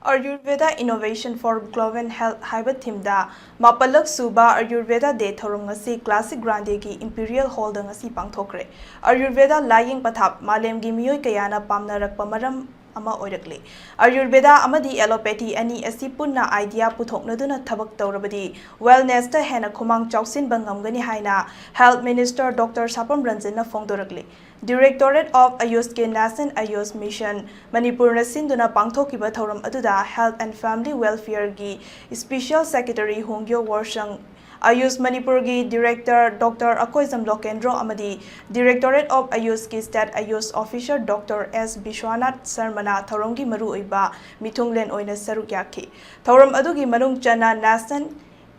Ayurveda Innovation for Global Health haiba thimda mapalak suba Ayurveda Day thorom ngasi Classic Grande gi Imperial Hall da ngasi pangthokre. Ayurveda laying pathap malem gi miyoi kayana pamnarakpa maram ama oirakle. Ayurveda amadi Allopathy ani asi punna idea puthoknaduna thabak tawrabadi wellness ta hena khumang chawsin bangamgani haina Health Minister Dr. Sapam Ranjan na phongdorakle. Directorate of Ayush ke National Ayush Mission Manipur na sinduna pangthokiba thoram aduda Health and Family Welfare gi Special Secretary Hongyo Warshang Ayush Manipur gi Director Dr. Akoizam Lokendro amadi Directorate of Ayush ki State Ayush Officer Dr. S. Bishwanath Sarmana thoram gi maru oiba mithunglen oina saruk yakhi. Thoram adugi manung chana National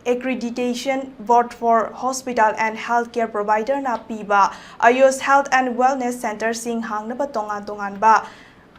Accreditation Board for Hospital and Healthcare Provider na piba Ayush Health and Wellness Center sing hangnaba tongan ba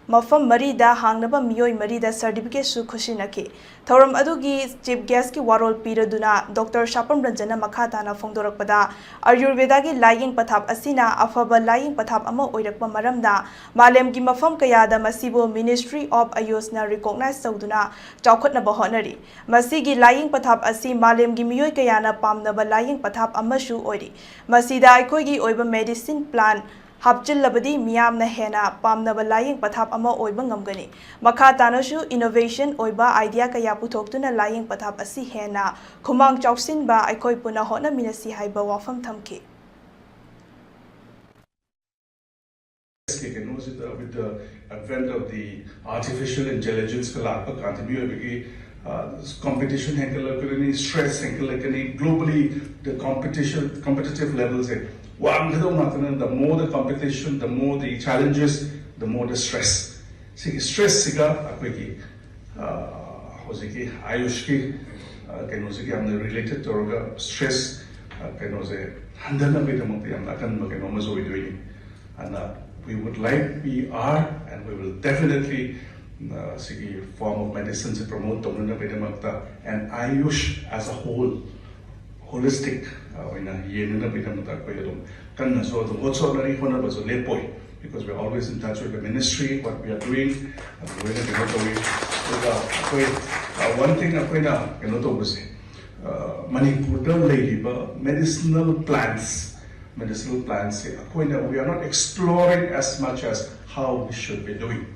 mafam marida hangnaba miyoi marida certificate su khushinaki thoram adugi chief guest ki warol piraduna Dr. Sapam Ranjana makhatana phongdorakpada Ayurveda gi lying pathap asina afaba lying pathap ama oirakpa maramda malem gi mafam kayada masibo Ministry of Ayush na recognize sauduna chawkhatna ba honari masigi lying pathap asi malem gi miyoi kayana pamnaba lying pathap amashu oiri masida aikoi gi oiba medicine plan Hapchil labadi miyam na hena pamnaba lying pathap ama oiba ngamgani makha tanashu innovation oiba idea kaya puthoktuna lying pathap asi hena khumang chawsin ba aikoi puna hona minasi haiba wafam thamki with the advent of the artificial intelligence competition stress globally the competitive levels the more the competition, the more the challenges, the more the stress. See, stress siga akwegi ayush ki amna related to stress handana bidamukti amna kan mazo doing and we would like we are and we will definitely see form of medicine to promote domina bidamakta and ayush as a whole holistic because we're always in touch with the ministry, what we are doing, one thing Manipur medicinal plants, we are not exploring as much as how we should be doing.